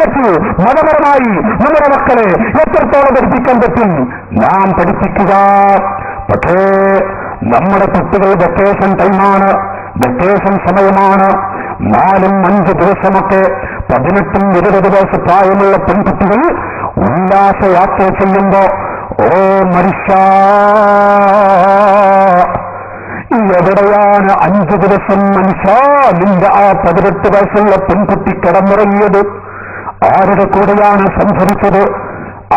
പറ്റൂ? മതപരമായി നമ്മുടെ മക്കളെ എത്രത്തോളം പഠിപ്പിക്കാൻ പറ്റും? നാം പഠിപ്പിക്കുക. പക്ഷേ നമ്മുടെ കുട്ടികൾ വെക്കേഷൻ ടൈമാണ്, വെക്കേഷൻ സമയമാണ്. 4-5 ദിവസമൊക്കെ 18-20 വയസ്സ് പ്രായമുള്ള പെൺകുട്ടികൾ ഉല്ലാസയാത്ര ചെയ്യുമ്പോ, ഓ മനുഷ്യ, എവിടെയാണ് 5 ദിവസം മനുഷ്യ നിന്റെ ആ 18 വയസ്സുള്ള പെൺകുട്ടി കിടന്നിറങ്ങിയത്? ആരുടെ കൂടെയാണ് സഞ്ചരിച്ചത്?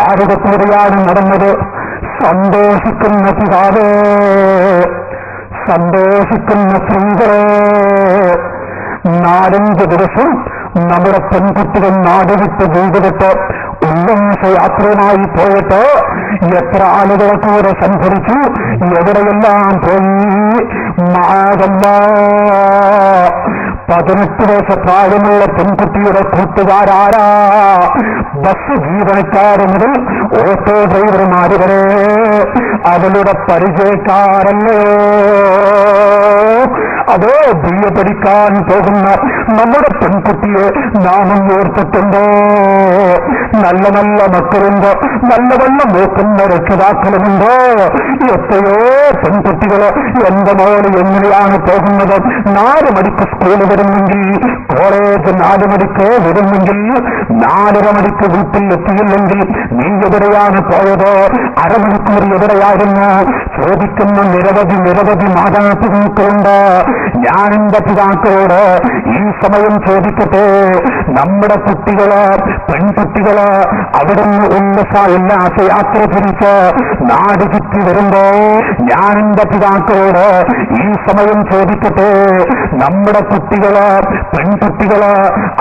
ആരുടെ കൂടെയാണ് നടന്നത്? സന്തോഷിക്കുന്ന പിതാവേ, സന്തോഷിക്കുന്ന സ്ത്രീകളെ, 4-5 ദിവസം നമ്മുടെ പെൺകുട്ടികൾ നാടുവിട്ട് വീടുവിട്ട് ഉല്ലാസയാത്രയുമായി പോയിട്ട് എത്ര ആളുകളെ കൂടെ സഞ്ചരിച്ചു, എവിടെയെല്ലാം പോയി. മാതല്ലാ, 18 വയസ്സ് പ്രായമുള്ള പെൺകുട്ടിയുടെ കൂട്ടുകാരാരാ? ബസ് ജീവനക്കാരൻ മുതൽ ഓട്ടോ ഡ്രൈവർമാര് വരെ അവളുടെ പരിചയക്കാരല്ലേ? അതോ ബിഎ പഠിക്കാൻ പോകുന്ന നമ്മുടെ പെൺകുട്ടിയെ നാമം ഓർത്തിട്ടുണ്ടോ? നല്ല നല്ല മക്കളുണ്ട്, നല്ലവണ്ണം നോക്കുന്ന രക്ഷിതാക്കളുമുണ്ടോ? എത്രയോ പെൺകുട്ടികള് എന്റെ മോള് എങ്ങനെയാണ് പോകുന്നത്? 4 മണിക്ക് സ്കൂളിൽ വരുന്നെങ്കിൽ, കോളേജ് 4 മണിക്ക് വരുന്നെങ്കിൽ, 4:30 മണിക്ക് വീട്ടിൽ എത്തിയില്ലെങ്കിൽ നീ എവിടെയാണ് പോയത്? അരമണിക്കൂർ എവിടെയായിരുന്നു? ചോദിക്കുന്ന നിരവധി മാതാപിതാക്കളുണ്ട്. ഞാൻ എന്റെ പിതാക്കളോട് ഈ സമയം ചോദിക്കട്ടെ, നമ്മുടെ കുട്ടികള്, പെൺകുട്ടികള് അവിടുന്ന് ഉല്ലാസയാത്ര തിരിച്ച് നാട് ചുറ്റി വരുമ്പോ, ഞാൻ എന്റെ പിതാക്കളോട് ഈ സമയം ചോദിക്കട്ടെ, നമ്മുടെ കുട്ടികള്, പെൺകുട്ടികള്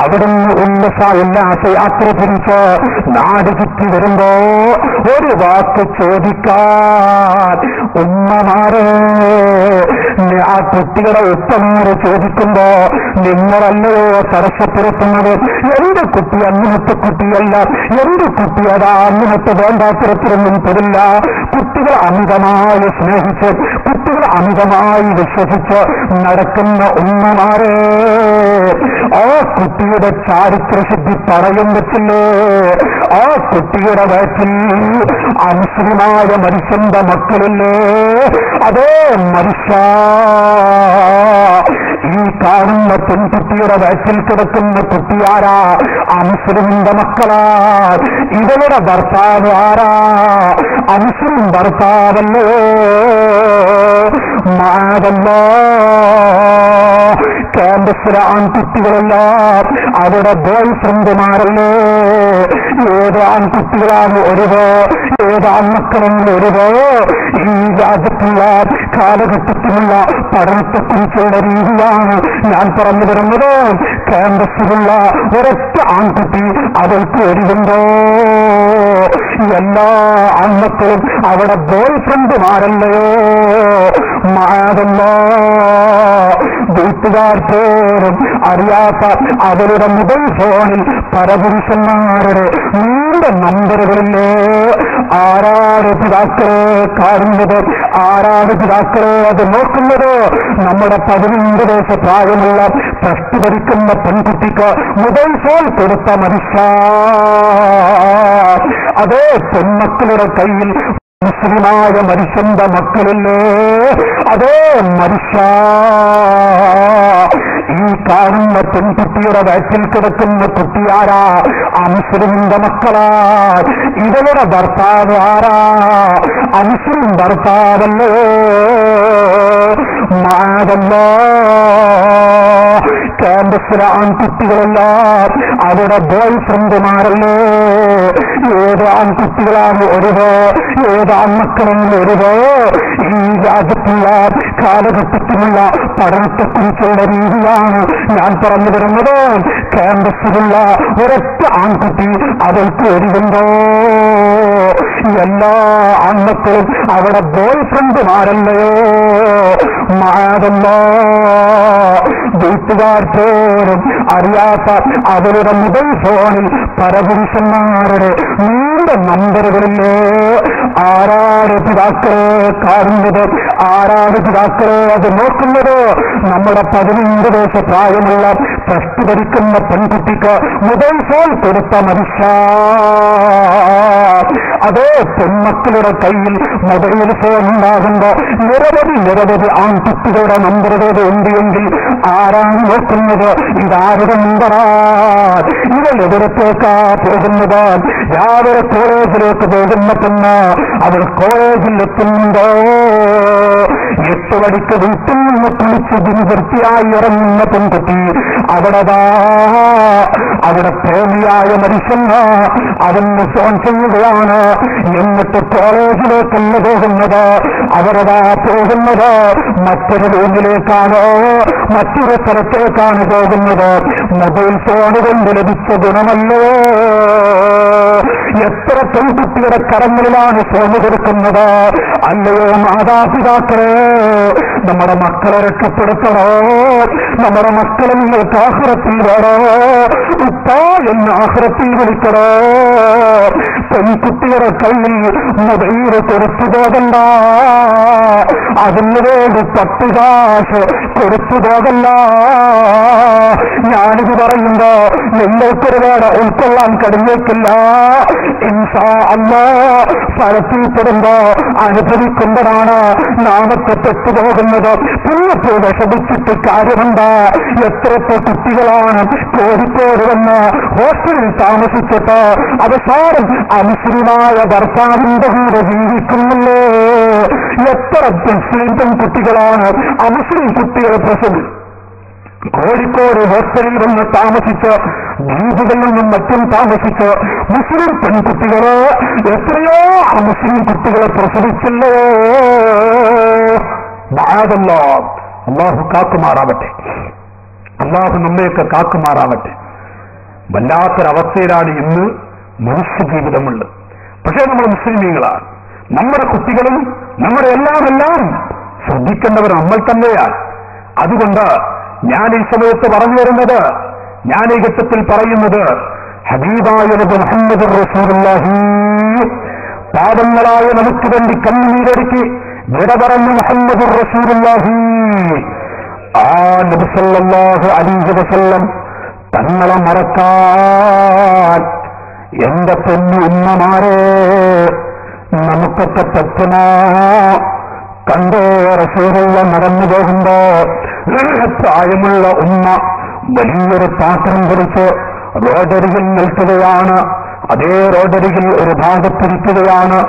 അവിടുന്ന് ഉല്ലാസയാത്ര തിരിച്ച് നാട് ചുറ്റി വരുമ്പോ ഒരു വാക്ക് ചോദിക്കാൻ ഉമ്മമാരെ, ആ കുട്ടികളെ ഉപ്പമാരെ ചോദിക്കുമ്പോ നിങ്ങളല്ലയോ തടസ്സപ്പെടുത്തുന്നത്? എന്റെ കുട്ടി അങ്ങനത്തെ കുട്ടിയല്ല, എന്റെ കുട്ടി അതാ അങ്ങനത്തെ വേണ്ടാത്തരത്തിലൊന്നും പെടില്ല. കുട്ടികൾ അമിതമായി സ്നേഹിച്ച്, കുട്ടികൾ അമിതമായി വിശ്വസിച്ച് നടക്കുന്ന ഉമ്മമാരെ, ആ കുട്ടിയുടെ ചാരിത്രശുദ്ധി പറയാൻ പറ്റില്ലേ? ആ കുട്ടിയുടെ വയറ്റിൽ അമുസ്ലിമായ മനുഷ്യന്റെ മക്കളില്ലേ? അതേ മനുഷ്യ, ഈ കാണുന്ന പെൺകുട്ടിയുടെ വയറ്റിൽ കിടക്കുന്ന കുട്ടിയാരാ? അമുസ്ലിമിന്റെ മക്കളാ. ഇവരുടെ ഭർത്താവ് ആരാ? അമുസ്ലിം ഭർത്താവല്ലോ. മാതല്ലോ, ക്യാമ്പസിലെ ആൺകുട്ടികളെല്ലാം അവിടെ ബോയ് ഫ്രണ്ടുമാരല്ലേ? ഏത് ആൺകുട്ടികളാണ് ഒരുവോ, ഏത് ആൺമക്കളാണ് ഒരുവോ? ഈ രാജ്യത്തുള്ള കാലഘട്ടത്തിലുള്ള പഠനത്തെക്കുറിച്ചുള്ള രീതിയാണ് ഞാൻ പറഞ്ഞു വരുന്നത്. ക്യാമ്പസിലുള്ള ഒരൊറ്റ ആൺകുട്ടി അവൾക്ക് ഒരുവുണ്ടോ? എല്ലാ ആൺമക്കളും അവിടെ ബോയ് ഫ്രണ്ടുമാരല്ലയോ? മാതല്ലോ, വീട്ടുകാർ പോലും അറിയാത്ത അവരുടെ മൊബൈൽ ഫോണിൽ പരപുരുഷന്മാരുടെ നീണ്ട നമ്പറുകളില്ലേ? ആരാണ് പിതാക്കളെ കാണുന്നത്? ആരാണ് പിതാക്കളെ അത് നോക്കുന്നത്? നമ്മുടെ 15 വയസ്സ് പ്രായമുള്ള പ്ലസ് പഠിക്കുന്ന പെൺകുട്ടിക്ക് മൊബൈൽ ഫോൺ കൊടുത്ത മനുഷ്യ, അതേ പെൺമക്കളുടെ കയ്യിൽ മുസ്ലിമായ മനുഷ്യന്റെ മക്കളില്ലേ? അതേ മനുഷ്യ, ഈ കാണുന്ന പെൺകുട്ടിയുടെ വയറ്റിൽ കിടക്കുന്ന കുട്ടിയാരാ? അമുസ്ലിമിന്റെ മക്കളാ. ഇവരുടെ ഭർത്താവ് ആരാ? അമുസ്ലിം ഭർത്താവല്ലോ. മാതല്ലോ, ക്യാമ്പസിലെ ആൺകുട്ടികളെല്ലാം അവിടെ ബോയ് ഫ്രണ്ടുമാരല്ലേ? ഏത് ആൺകുട്ടികളാണ് ഒരുവോ, ഏത് ആൺമക്കളാണ് ഒരുവോ? ഈ രാജ്യത്തുള്ള കാലഘട്ടത്തിലുള്ള പഠനത്തെക്കുറിച്ചുള്ള രീതിയാണ് ഞാൻ പറഞ്ഞു വരുന്നത്. ക്യാമ്പസിലുള്ള ഒരൊറ്റ ആൺകുട്ടി അവൾക്ക് ഒരുവുണ്ടോ? എല്ലാ ആൺമക്കളും അവിടെ ബോയ് ഫ്രണ്ടുമാരല്ലയോ? മാതല്ലോ, വീട്ടുകാർ പോലും അറിയാത്ത അവരുടെ മൊബൈൽ ഫോണിൽ പരപുരുഷന്മാരുടെ നീണ്ട നമ്പറുകളില്ലേ? ആരാണ് പിതാക്കളെ കാണുന്നത്? ആരാണ് പിതാക്കളെ അത് നോക്കുന്നത്? നമ്മുടെ 15 വയസ്സ് പ്രായമുള്ള ഷഷ്ടി ധരിക്കുന്ന പെൺകുട്ടിക്ക് മൊബൈൽ ഫോൺ കൊടുത്ത മനുഷ്യ, അതേ പെൺമക്കളുടെ കയ്യിൽ മൊബൈൽ ഫോൺ ഉണ്ടാകുമ്പോ നിരവധി ആൺകുട്ടികളുടെ നമ്പറുകൾ ഉണ്ട് എങ്കിൽ ആരാണ് നോക്കുന്നത്? ഇതാരുടെ നമ്പറാ? ഇവൾ എവിടത്തേക്കാ പോകുന്നത്? രാവിലെ കോളേജിലേക്ക് പോകുന്ന പെണ്ണ്, അവൾ കോളേജിൽ എത്തുന്നുണ്ടോ? 8 മണിക്ക് വീട്ടിൽ നിന്ന് കുളിച്ച് വൃത്തിയായി ഇറങ്ങുന്ന പെൺകുട്ടി അവിടെ പ്രേമിയായ മനുഷ്യന് അവന് ഫോൺ ചെയ്യുകയാണ്. എന്നിട്ട് കോളേജിലേക്കല്ല പോകുന്നത്, അവരതാ പോകുന്നത് മറ്റൊരു റൂമിലേക്കാണ്, മറ്റൊരു സ്ഥലത്തേക്കാണ് പോകുന്നത്. മൊബൈൽ ഫോൺ കൊണ്ട് ലഭിച്ച ഗുണമല്ലോ. എത്ര പെൺകുട്ടിയുടെ കരങ്ങളിലാണ് ഫോൺ കൊടുക്കുന്നത്? അല്ലയോ മാതാപിതാക്കളെ, നമ്മുടെ മക്കളെ രക്ഷപ്പെടുത്തണോ? നമ്മുടെ മക്കളെ നിങ്ങൾക്ക് ആഖിറത്തിൽ വേണോ? ഉപ്പാ എന്ന് ആഖിറത്തിൽ വിളിക്കണോ? പെൺകുട്ടിയുടെ കയ്യിൽ മൊബൈൽ കൊടുത്തു പോകണ്ട, അതിനുവേണ്ടി 10 കാശ് കൊടുത്തു പോകല്ല. ഞാനിത് പറയുമ്പോ നിങ്ങൾക്കൊരുപാട് ഉൾക്കൊള്ളാൻ കഴിഞ്ഞേക്കില്ല. ഇൻഷാ അല്ലാഹ് ഫലത്തിൽപ്പെടുമ്പോ അനുഭവിക്കുമ്പോഴാണ് നാമത്തെ പെട്ടുപോകുന്നത്. പിന്നപ്പോൾ വിഷമിച്ചിട്ട് കാര്യമുണ്ട്. എത്രത്തെ കുട്ടികളാണ് കോഴിക്കോട് വന്ന് ഹോസ്റ്റലിൽ താമസിച്ചിട്ട് അവസാനം അമുസ്ലിമായ ഭർത്താവിന്റെ കൂടെ ജീവിക്കുന്നില്ലേ? എത്ര മുസ്ലിം പെൺകുട്ടികളാണ് അമുസ്ലിം കുട്ടികളെ കോഴിക്കോട് ഹോസ്റ്റലിൽ വന്ന് താമസിച്ച് ദ്വീപുകളിൽ നിന്നും മറ്റും താമസിച്ച് മുസ്ലിം പെൺകുട്ടികള് എത്രയോ മുസ്ലിം കുട്ടികളെ പ്രസവിച്ചല്ലോ. അല്ലാഹു കാക്കുമാറാവട്ടെ, അല്ലാഹു നമ്മയൊക്കെ കാക്കുമാറാവട്ടെ. വല്ലാത്തൊരവസ്ഥയിലാണ് ഇന്ന് മനുഷ്യ ജീവിതമുള്ളത്. പക്ഷേ നമ്മൾ മുസ്ലിമീങ്ങളാണ്. നമ്മുടെ കുട്ടികളും നമ്മുടെ എല്ലാം ശ്രദ്ധിക്കേണ്ടവർ നമ്മൾ തന്നെയാണ്. അതുകൊണ്ട് ഞാൻ ഈ സമയത്ത് പറഞ്ഞു വരുന്നത്, ഞാൻ ഈ ഘട്ടത്തിൽ പറയുന്നത്, ഹബീബായ മുഹമ്മദ് റസൂലുള്ളാഹി പാപങ്ങളായ നമുക്ക് വേണ്ടി കണ്ണുനീരൊഴുക്കി വിട പറഞ്ഞ മുഹമ്മദ് റസൂലുള്ളാഹി ആ നബി സല്ലല്ലാഹു അലൈഹി വസല്ലം തങ്ങളെ മറക്കാൻ എന്റെ പൊന്നു ഉമ്മമാരെ നമുക്കൊക്കെ പറ്റുമോ? കണ്ടോ റസൂലുള്ള നടന്നു പോകുമ്പോ പ്രായമുള്ള ഉമ്മ വലിയൊരു പാത്രം പിടിച്ച് റോഡരികിൽ നിൽക്കുകയാണ്. അതേ റോഡരികിൽ ഒരു ഭാഗത്തിരിക്കുകയാണ്.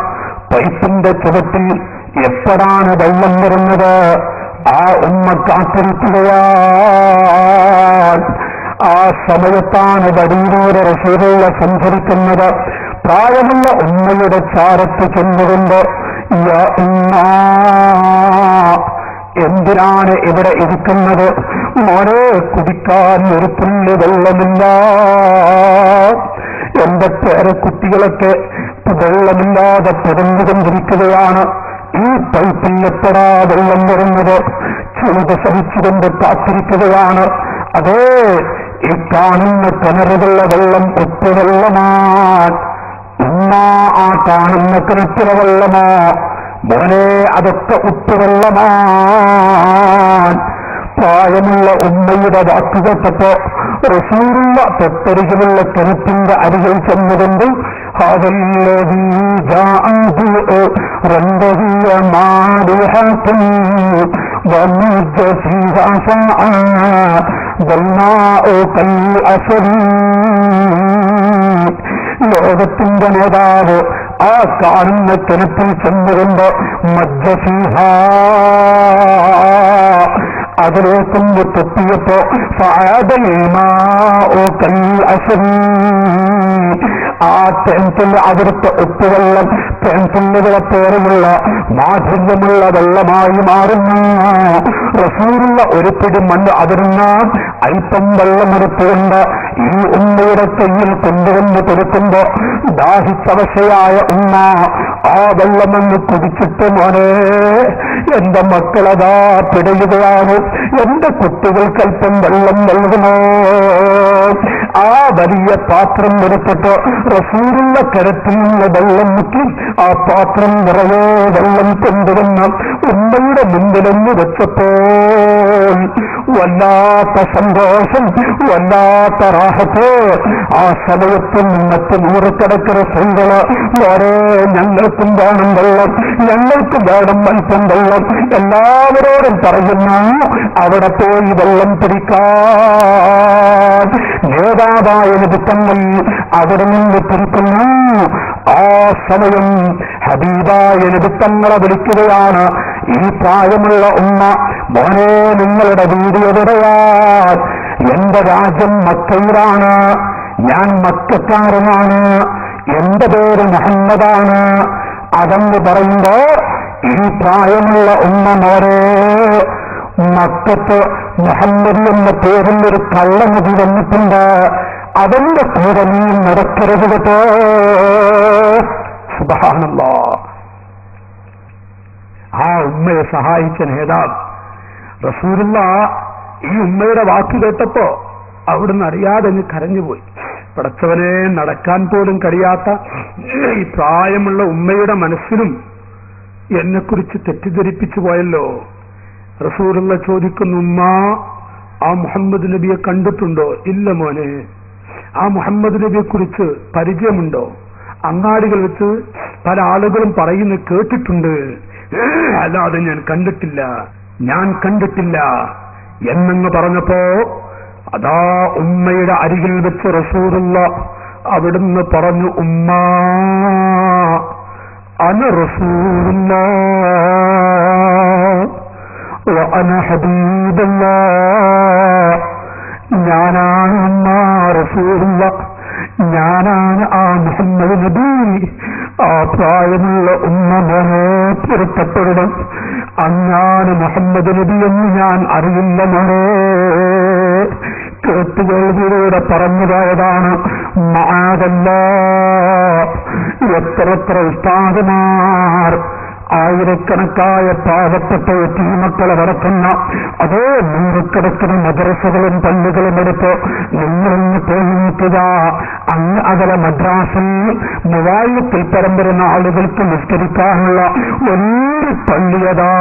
പൈപ്പിന്റെ ചുവട്ടിൽ എപ്പോഴാണ് വെള്ളം വരുന്നത് ആ ഉമ്മ കാത്തിരിക്കുകയാണ്. ആ സമയത്താണ് വടിയിലൂടെ റസൂലുള്ള സഞ്ചരിക്കുന്നത്. പ്രായമുള്ള ഉമ്മയുടെ ചാരത്ത് ചെന്നുകൊണ്ട് യാ ഉമ്മ, എന്തിനാണ് ഇവിടെ ഇരിക്കുന്നത്? മോനെ, കുടിക്കാൻ ഒരു പുല്ല് വെള്ളമില്ല. എന്റെ പേരക്കുട്ടികളൊക്കെ വെള്ളമില്ലാതെ പിടഞ്ഞുകൊണ്ടിരിക്കുകയാണ്. ഈ പൈപ്പിൽ എപ്പോഴാ വെള്ളം വരുന്നത്? ചൂട് സഹിച്ചുകൊണ്ട് കാത്തിരിക്കുകയാണ്. അതേ, ഈ കാണുന്ന കിണറുകളുടെ വെള്ളം ഉപ്പുവെള്ളമാണ്. ഉമ്മ, ആ കാണുന്ന കിണറ്റിലെ വെള്ളമോ? മോനെ, അതൊക്കെ ഉപ്പുവെള്ളമാണ്. പ്രായമുള്ള ഉമ്മയുടെ വാക്ക് കേട്ടപ്പോ റസൂലുള്ള തൊട്ടരികിലുള്ള കിണറ്റിന്റെ അരികിൽ ചെന്നുകൊണ്ട് ലോകത്തിന്റെ നേതാവ് ആ കാണുന്ന കിണറ്റിൽ ചെന്നുകൊണ്ട് മജ്ജസീഹ അതിലേക്കൊന്ന് തെറ്റിയപ്പോ ആ ടെൻസിൽ അവിടുത്തെ ഉപ്പുവെള്ളം ടെൻസിലുകളെ പേരുള്ള മാധുര്യമുള്ള വെള്ളമായി മാറുന്നു. റസൂലുള്ള ഒരു പിടി മണ്ണ് അതിരുന്ന അല്പം വെള്ളമെടുത്തുകൊണ്ട് ഈ ഉമ്മയുടെ കയ്യിൽ കൊണ്ടുവന്ന് കൊടുക്കുമ്പോ ദാഹിച്ചവശയായ ഉമ്മ ആ വെള്ളമെന്ന് കുടിച്ചിട്ട് മോനെ, എന്റെ മക്കളതാ പിടയുകയാണ്, എന്റെ കുട്ടികൾക്കല്പം വെള്ളം നൽകണോ? ആ വലിയ പാത്രം എടുത്തിട്ട് റസൂലുള്ള കിണറ്റിൽ നിന്ന് വെള്ളം മുക്കി ആ പാത്രം നിറയെ വെള്ളം കൊണ്ടുവന്ന് ഉമ്മയുടെ മുമ്പിലൊന്ന് വെച്ചപ്പോൾ വല്ലാത്ത സന്തോഷം, വല്ലാത്ത റാഹത്ത്. ആ സമയത്തും മറ്റ് നൂറുകണക്കിന് സ്ത്രീകള് വേറെ ഞങ്ങൾക്കും വേണം വെള്ളം, ഞങ്ങൾക്ക് വേണം അല്പം വെള്ളം, എല്ലാവരോടും പറയുന്നു അവിടെ പോയി വെള്ളം പിടിക്കാൻ. നേതാവായ നബിത്തങ്ങൾ അവിടെ നിന്ന് പിടിക്കുന്നു. ആ സമയം ഹബീബായ നബിത്തങ്ങളെ വിളിക്കുകയാണ്. ഈ പ്രായമുള്ള ഉമ്മ, മോനെ നിങ്ങളുടെ വീട് എവിടെയാൻ? എന്റെ രാജ്യം മക്കയിലാണ്, ഞാൻ മക്കക്കാരനാണ്, എന്റെ പേര് മുഹമ്മദാണ്. അതെന്ന് പറയുമ്പോ ഈ പ്രായമുള്ള ഉമ്മ, മോരെ മക്കത്ത് മുഹമ്മദ് എന്ന പേരിൽ ഒരു കള്ളനദി വന്നിട്ടുണ്ട്, അതിന്റെ കൂടെ നീ നടക്കരുത് കേട്ടോ. സുബ്ഹാനല്ലാഹ്. ആ ഉമ്മയെ സഹായിച്ച നേതാവ് റസൂലുള്ളാഹ് ഈ ഉമ്മയുടെ വാക്ക് കേട്ടപ്പോ അവിടുന്ന് അറിയാതെ അങ്ങ് കരഞ്ഞുപോയി. പടച്ചവനെ, നടക്കാൻ പോലും കഴിയാത്ത ഈ പ്രായമുള്ള ഉമ്മയുടെ മനസ്സിലും എന്നെക്കുറിച്ച് തെറ്റിദ്ധരിപ്പിച്ചു പോയല്ലോ. റസൂലുള്ളാഹ് ചോദിക്കുന്നു, ഉമ്മ ആ മുഹമ്മദ് നബിയെ കണ്ടിട്ടുണ്ടോ? ഇല്ല മോനെ. ആ മുഹമ്മദ് നബിയെ കുറിച്ച് പരിചയമുണ്ടോ? അങ്ങാടികൾ വെച്ച് പല ആളുകളും പറയുന്നു കേട്ടിട്ടുണ്ട്, അല്ലാതെ ഞാൻ കണ്ടിട്ടില്ല എന്നങ്ങ് പറഞ്ഞപ്പോ അതാ ഉമ്മയുടെ അരികിൽ വെച്ച് റസൂലുള്ളാഹ് അവിടുന്ന് പറഞ്ഞു, ഉമ്മ അന റസൂലുള്ളാഹ് വ അന ഹബീബുല്ലാഹ്. ഞാനാണ് ഉമ്മ റസൂലുള്ളാഹ്, ഞാനാണ് ആ മുഹമ്മദ് നബി. ആ പ്രായമുള്ള ഉമ്മ മോനെ പൊരുത്തപ്പെടണം, അങ്ങാണ് മുഹമ്മദ് നബി എന്ന് ഞാൻ അറിയില്ല മോനെ. കേട്ടുകേൾവിയിലൂടെ പറഞ്ഞു പോയതാണ്. മഅദല്ലാഹ്. എത്ര ഉസ്താദുമാർ ആയിരക്കണക്കായ പാവപ്പെട്ട യതീമക്കളെ വളർത്തുന്ന അതേ നൂറുകണക്കിന് മദ്രസകളും പള്ളികളും എടുത്ത് നിങ്ങളൊന്ന് പോയി നോക്കുക. അങ്ങ് അകലെ മദ്രാസിൽ 3000-ൽ പരം വരുന്ന ആളുകൾക്ക് നിസ്കരിക്കാനുള്ള വലിയ പള്ളിയതാ.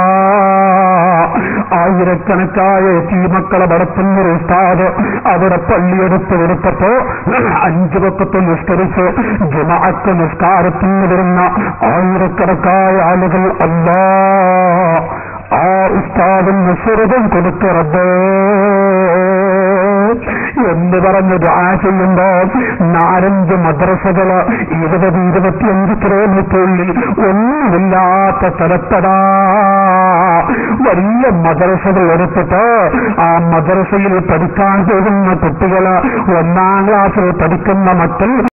ആയിരക്കണക്കായ യതീമക്കളെ വളർത്തുന്ന ഒരു ഉസ്താദ് അവിടെ പള്ളിയെടുത്ത് കൊടുത്തപ്പോ 5 വഖത്ത് നിസ്കരിച്ച് ജുമഅത്ത് നിസ്കാരത്തിന് വരുന്ന ആയിരക്കണക്കായ ആളുകൾ അല്ലാഹ് ആ ഉസ്താദിന് സ്വർഗ്ഗം കൊടുത്തു റബ്ബേ എന്ന് പറഞ്ഞ് ദുആ ചെയ്യുമ്പോ 4-5 മദ്രസകള് 20-25 കിലോമീറ്ററിൽ ഒന്നുമില്ലാത്ത സ്ഥലത്തടാ വലിയ മദ്രസകൾ എടുത്തിട്ട് ആ മദ്രസയിൽ പഠിക്കാൻ പോകുന്ന കുട്ടികള് 1ാം ക്ലാസ്സിൽ പഠിക്കുന്ന മക്കൾ